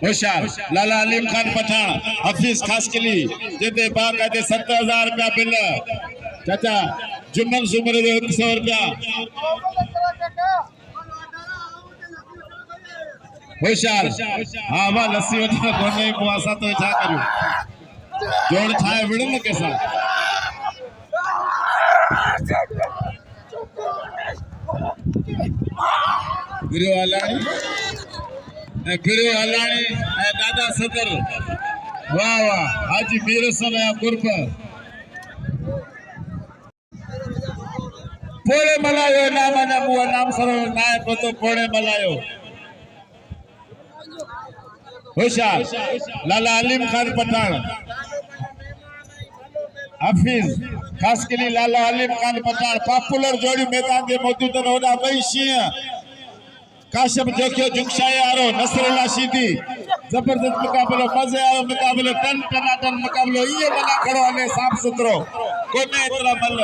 होशियार लाला अलीम खान पठान हफीज खास किली जिते बाकायदे 70,000 रुपया बिल चाचा जुम्मन सुमरे 100 रुपया होशियार हाँ वाह लस्सी वठा कोने मुआसा तो छा करियो जोड़ छाए विड़न कैसा गिरो हलानी दादा सदर वाह वाह हाजी मीर समय कुर्ब पोड़े मलायो नाम मुआ नाम सरो नाय पतो पोड़े मलायो होशियार लाला अलीम खान पठान हफीज खास के लिए लाला अलीम खान पठान पॉपुलर जोड़ी मैदान के मौजूद होना वैशी काशिफ जोखियो जुगशाए आरो नसरुल्लाह शीदी जबरदस्त मुकाबलो मजे आरो मुकाबलो टन टनाटन मुकाबलो ये बना खड़ो हले साफ सुथरो कोने इतना मल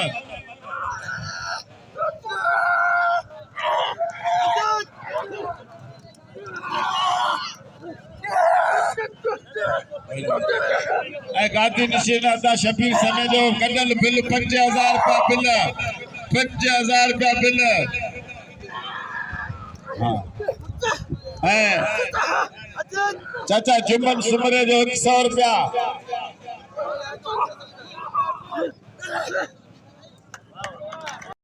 गादी नशीना दा शबीर समय जो कदल बिल 5000 रुपया बिल 5000 रुपया बिल हाँ चाचा जुम्मन सुमरे जो 100 रुपया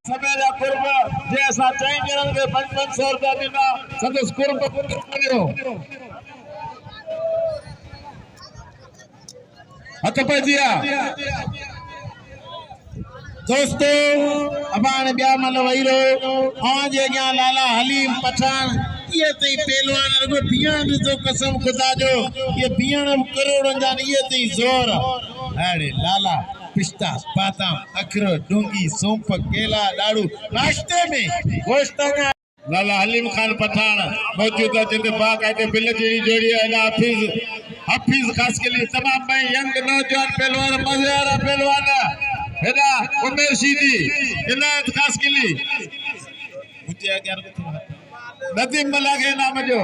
समय जा कुर्ब जैसा चाहिए जरन के 500 रुपया देना सदस कुर्ब करियो हथ पजिया दोस्तों अबान ब्या मल वईरो हां जे गया लाला हलीम पठान ये तई पहलवान रगो बियान जो कसम खुदा जो ये बियान करोड़न जान ये तई जोर अरे लाला पिस्ता बादाम अखरोट डोंगी सौंफ केला लाडू नाश्ते में गोश्त लाला हलीम खान पठान मौजूद है जिनके बाकायदे बिल जी जोड़ी है हफीज खास के लिए तमाम भाई यंग नौजवान पहलवान मजेदार पहलवान हेदा उमेर शीदी इनायत खास के लिए नदीम मला के नाम जो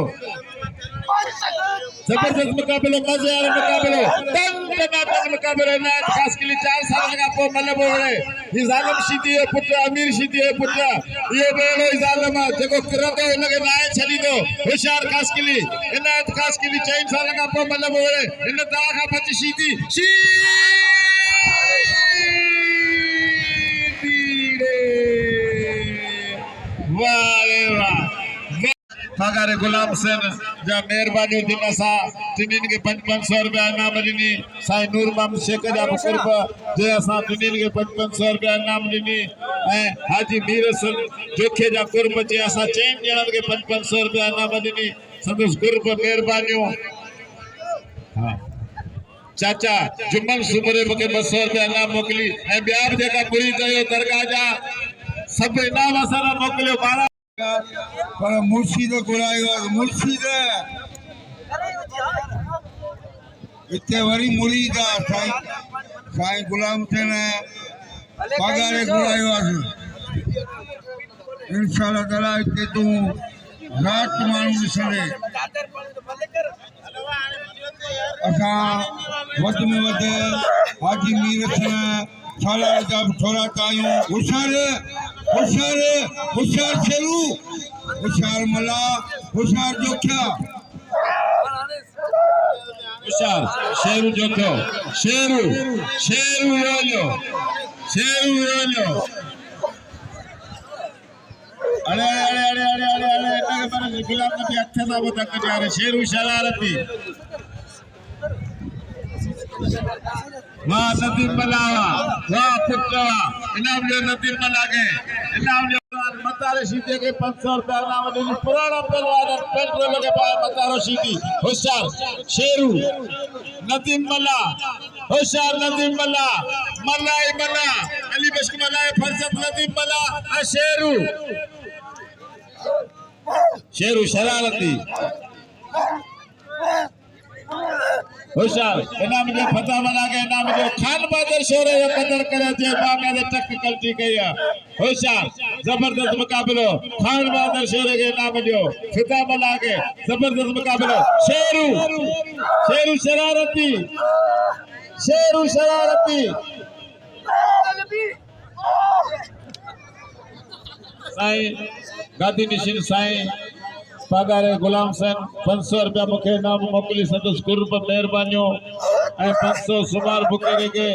जबरदस्त मुकाबला मजेदार मुकाबला तन टनाटन मुकाबला इनायत खास के लिए 4 साल का पो मल्ले बोले ये जालिम शीदी है पुत्र अमीर शीदी है पुत्र ये बेलो जालिम देखो करतो इनके नाय छली दो होशियार खास के लिए इनायत खास के लिए 4 साल का पो मल्ले बोले इन दवा का बच शीदी पगार गुलाम सेन जा मेहरबानी दिन सा तिनिन के 500 रुपया इनाम दिनी साईं नूर मोहम्मद शेख जा कुर्ब जे असा तिनिन के 500 रुपया इनाम दिनी ए हाजी मीर सन जोखे जा कुर्ब जे असा चैन जणन के 500 रुपया इनाम दिनी संदस कुर्ब मेहरबानियो हां चाचा जुम्मन सुमरे के 200 रुपया इनाम मोकली ए ब्यार जेका पूरी कयो दरगाह जा सब इनाम असारा मोकलियो 12 पर मुर्शिद घुरायो मुर्शिद इतने वरी मुरीद साईं गुलाम सेन पगारे घुरायो इंशाल्लाह ताला इतने तू रात मानू ॾिसंदे असा वध में वध हाजी मीर सेन साला जा थोड़ा तायूं होशियार शेरू होशियार मला होशियार जोख्या होशियार शेरू जोख्यो शेरू योलो अरे गुलाम नबी अच्छा था वो तक जा रहे शेरू शरारती वाह नदीम मलावा वाह पुत्रवा इनाम जो नदीम मला के इनाम जो मतारे शीदी के 500 रुपया इनाम दिली पुराना पहलवान पेट्रोल के पाए मतारो शीदी होशियार शेरू नदीम मला होशियार नदीम मला मलाई मला अली बश्क मला फरसत नदीम मला शेरू शरारती होशियार इनाम जो फता मला के इनाम जो खान बहादुर शोरे कदर करे जे बागा दे टक कल्टी कई होशियार जबरदस्त मुकाबलो खान बहादुर शेर के नाम दियो फिदा मला के जबरदस्त मुकाबलो शेरू शेरू शरारती साईं गादी निशिन साईं पगार गुलाम सन 500 रुपया मुखे नाम मोकली संदस कुर्ब मेहरबानियों 500 सुमार बुकेरे के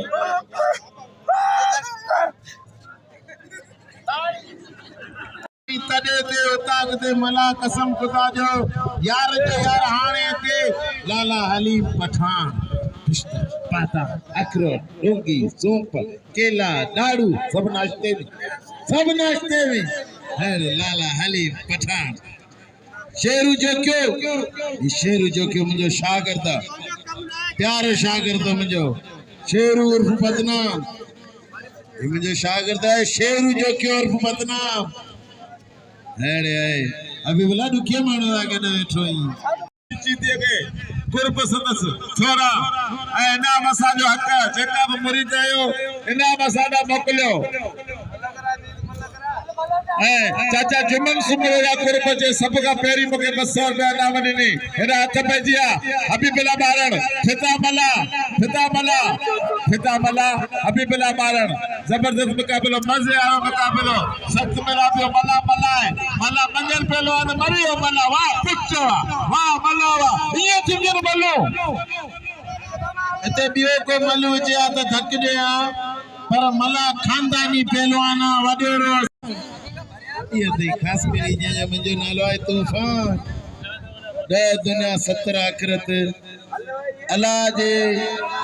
तडे ते उताग ते मला कसम खुदा जो यार हाणे ते लाला हलीम पठान पाता अखरोट डोंगी सौंफ केला दारू सब नाश्ते में है लाला हलीम पठान शेरू जो क्यों मुझे शागिर्द प्यारो शागिर्द मुझे शेरू उर्फ बदनाम ये मुझे शागिर्द है शेरू जो क्यों उर्फ बदनाम अरे अभी बोला दुखिया मानो आगे ना बैठो जीते के कुर्ब सदस छोरा ना मसा जो हक जेका भी मुरीद आयो इना मसादा मोकलियो चाचा जुमन सुमरे जा कुर्ब जे सब का पेरी मुके 200 रुपया नाम ॾिनी हिन हथ पे जिया हबीबुल्ला मारण फिता मला हबीबुल्ला मारण जबरदस्त मुकाबलो मजे आयो मुकाबलो सख्त में राबियो मला मंजर पहलवान मरियो मला वाह पुच्चो वाह मला वाह ये चिंजन बल्लो इते बियो को मलू जे आ त धक दे पर मला खानदानी पहलवान वडेरो ये दे खास मेरी जे मुझे नालो है तूफान दे दुनिया 17 आखिरत अल्लाह जे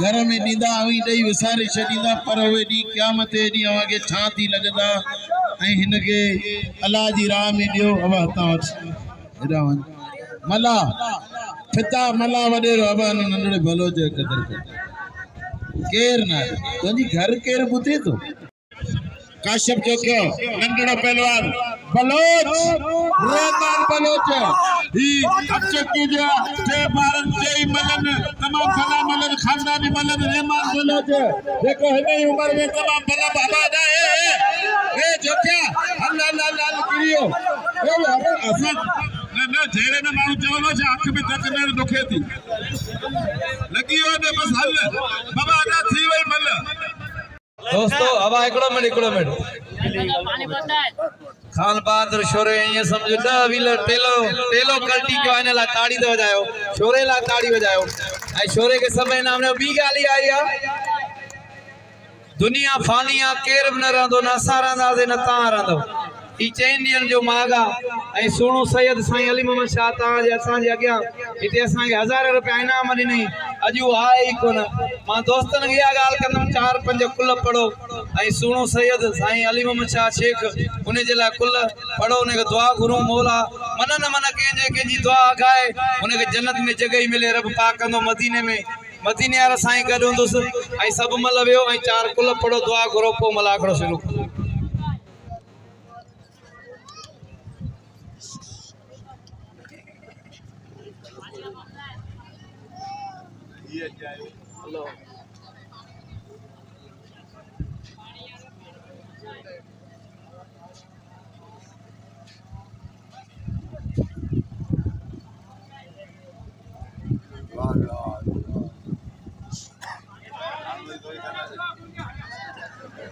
घर में नींदा हुई दई विसारे छडींदा पर वे दी क़यामत दी आगे छा थी लगदा ऐ हिन के अल्लाह जी राह में दियो अब हता एडा मला फिता मला वडेरो अब नंढड़े भलो जे कदर केर ना तुंजी घर केर बुते तो काश्यप जो क्यों नंढड़ो पहलवान बलोच रहमान बलोच ही अच्छे कीजिए टे भारत जय मलन तमाम भला मलन खानदानी मलन रहमान बलोच देखो है उम्र में तमाम भला बाबा दा ए जो क्या अल्लाह करियो ए असन न जेरे न मानु चवलो छे आंख में तक न दुखे थी लगी हो ने बस हल बाबा दा थी वई मल दोस्तों अब हिकिड़ो मिनट खान बहादुर शोरे ये समझो 10 व्हीलर टेलो कल्टी जो है ला ताड़ी दे वजायो शोरे ला ताड़ी वजायो ऐ शोरे के समय नाम ने बी गाली आई आ दुनिया फानी आ केर न रहंदो न असां रहंदासीं न तव्हां रहंदो ई 4 ॾींहंनि जो मागा ऐं सोनू सैयद साईं अली मोहम्मद शाह तव्हांजे असांजे अॻियां हिते असांखे 1000 रुपया इनाम ॾिनई अॼु आहे ई कोन मां दोस्तनि खे इहा ॻाल्हि कंदुमि 4-5 कुल पढ़ो ऐं सोनू सैयद साईं अली मोहम्मद शाह शेख उन जे लाइ कुल पढ़ो उनखे दुआ घुरूं मौला मन न मन कंहिंजी दुआ अघाए उनखे जन्नत में जॻहि मिले रब पाक कंदो मदीने वारा साईं गॾु हूंदुसि ऐं सभु मल वियो ऐं 4 कुल पढ़ो दुआ घुरो पोइ मलाखड़ो शुरू करो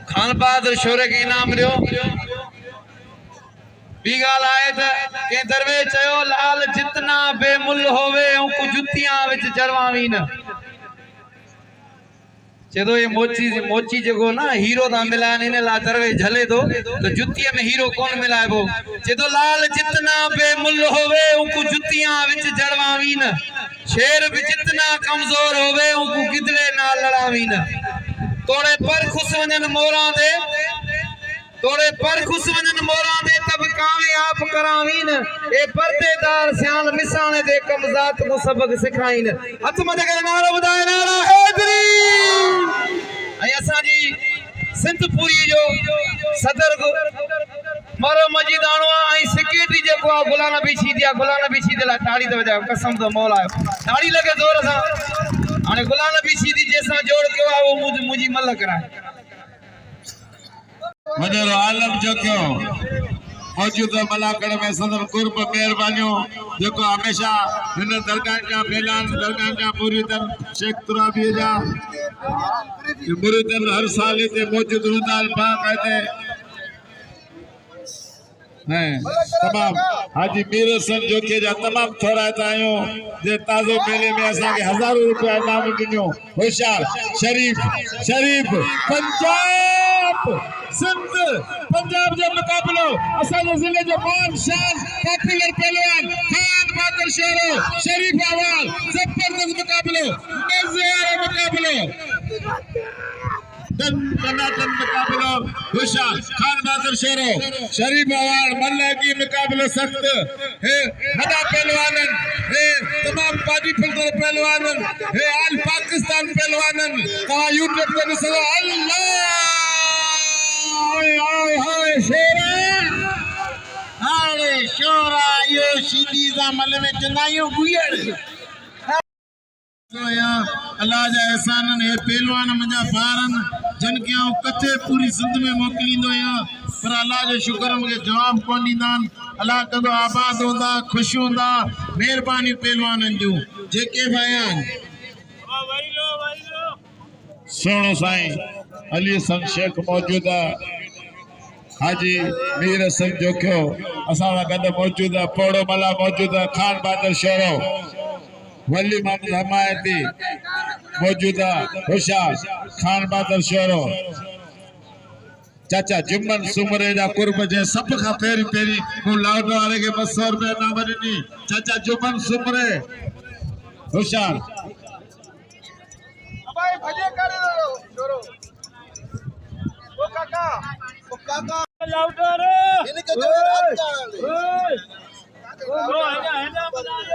खान बहादुर शोरे के इनाम दियो बी गाल आए थे के दरवेश चयो लाल जितना बेमुल होवे को जुतियां विच जरवावी न चेदो ये मोची जगो ना हीरो दा मिलान इन ला दरवेश झले तो जुतिया में हीरो कौन मिलाएबो चेदो लाल जितना बेमुल होवे को जुतियां विच जरवावी न शेर भी जितना कमजोर होवे को किदरे ना लड़ावी न तोड़े पर खुश वजन मोरा दे तब कामयाब करावीन ए पर्देदार सियाल मिसाने दे कमजात को सबक सिखाइन हथ मथे करे नारो बुधाए नारा हैदरी ऐ असा जी सिंधपुरी जो सदर मारो मजीदानो आई सेक्रेटरी जो को गुलाम नबी सीधी ला ताड़ी दे वजायो कसम तो मौला ताड़ी लगे जोर सा आने गुलाम नबी सीधी जैसा जोड़ के वो मुझी मल कराए वॾो आलम जोखियो मौजूदा मलाकड़ में सदर कुर्ब मेहरबानियों जो हमेशा इन दरगाह जा फैलान दरगाह जा मुरीदन शेख तुराबी जा मुरीदन हर साल इते मौजूद हुंदा बाक़ायदे तमाम हाजी मीर हसन जोखे जा तमाम थोराता आयो जे ताजो मेले में असा के हजारों रुपया इनाम दिनो होशियार शरीफ पंजाब सिंध पंजाब जो मुकाबलो असा जिले जो मान शान पॉपुलर पहलवान खान बहादुर शेरो शरीफ अवाल जबरदस्त मुकाबलो मजेदार मुकाबलो टनाटन मुकाबलो होशियार खान बहादुर शेरो शरीफ अवाल मल्ले की मुकाबलो सख्त है बड़ा पहलवानन है तमाम बॉडी बिल्डर पहलवानन है ऑल पाकिस्तान पहलवानन का यूट्यूब पे सदा अल्लाह हाय शेरा हाय शोरा यो सीधी जा मल में चनायो गुयड़ अल्लाह जा एहसान है पहलवान मुझा बारन जन के कथे पूरी सिंध में मोकलींदो या पर अल्लाह जो शुक्र मुझे जवाब कोन दींदान अल्लाह कंदो आबाद होंदा खुश होंदा मेहरबानी पहलवानन जो जेके बयान सुनो साईं अली हसन शेख मौजूदा हाजी मीर हसन जोखियो असा गड मौजूदा पोड़ो मला मौजूदा खान बहादुर शेरो वली मोहम्मद हमायती मौजूदा होशियार खान बहादुर शेरो चाचा जुम्मन सुमरे जा कुर्ब जे सब का पेरी पेरी को लाउड वाले के 200 रुपया नाम ॾिनी चाचा जुम्मन सुमरे होशियार भाई भजे करे छोरो ओ काका लाउडर इनके जोर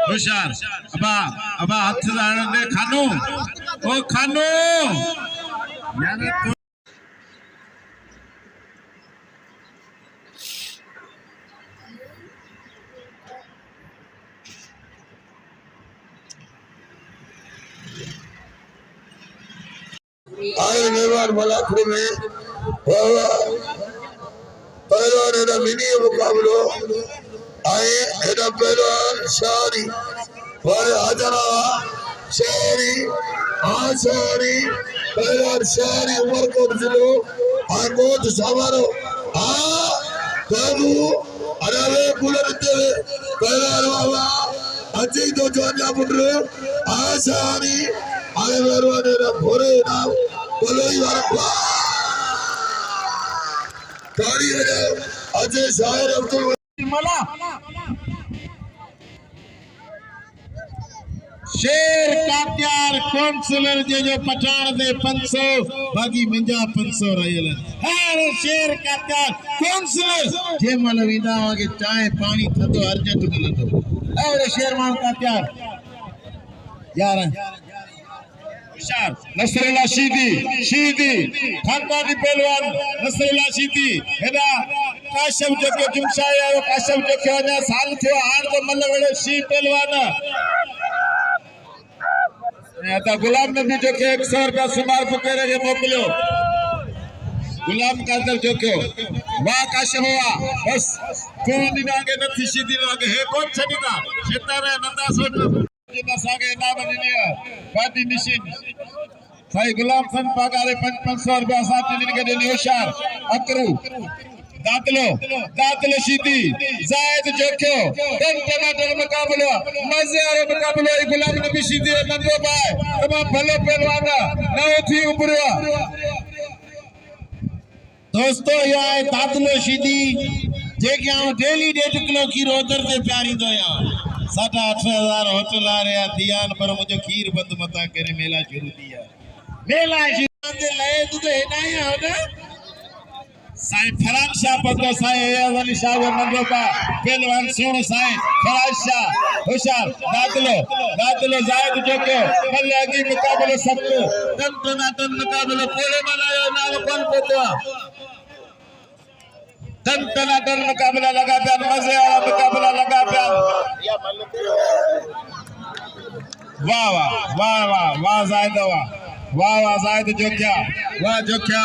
होशियार अबा हाथ लाने दे खानो ओ खानो यानी आए मेहमान मलाखड़ी में पहलवान है मिनी मुकाबलो आए है पहलवान शारी वाले हाजरा शारी आशारी पहलवान शारी उमरकोट जिलो आगोद सामारो बाबू अरे कुलर देवे पहलवान बाबा अजी तो जोजा पुत्र आशारी आए पहलवान है भोरे नाम बोलोई वाला तारी है अजय शायर अब्दुल मला शेर कात्यार काउंसिलर जो पठान दे 500 बाकी मुंजा 500 रहल हर शेर कात्यार काउंसिलर जे मल विदा के चाय पानी थदो अर्जेंट मिलंदो और शेर मान कात्यार यार होशियार नसरुल्लाह शीदी खानदानी पहलवान नसरुल्लाह शीदी हेदा काशम जो के जुमशाया काशम जो के वना साल थियो हार तो मल वेड़े शी पहलवान आता गुलाम नबी जो के 100 रुपया सुमार पुकेरे के मोकलियो गुलाम कादर जो के वाह काशम हुआ बस कोन दिन आगे नथी शीदी आगे है कौन छडीदा शेतारे नंदा सोट जिना सागे नाम दिनिया गादी निशिन भाई गुलाम सन पगारे 500 रुपया साथ दिन के देनी होशियार अकरू दातलो शीदी जायद जोखियो टन टनाटन मुकाबलो मजेदार मुकाबलो गुलाम नबी शीदी नंदो भाई तमाम भले पहलवान नओ थी उबरियो दोस्तों या दातलो शीदी जे के डेली 1.5 किलो खीर उधर से प्यारी दो या 7-8 होटल आ रहा ध्यान पर मुझे खीर बंद मता करे मेला शुरू दिया मेला शुरू दे लए तू तो हेनाया हो ना साईं फराज शाह पतो साईं एयाज अली शाह नंदोपा पहलवान सोण साईं फराज शाह होशियार दादलो जायद जोके मल्ले अगी मुकाबलो सबको टन टनाटन मुकाबलो कोले बनायो नाम कौन पतो टन टनाटन मुकाबला लगा प्यार मजे वाला मुकाबला लगा प्यार वाह जायद जोकिया वाह जोकिया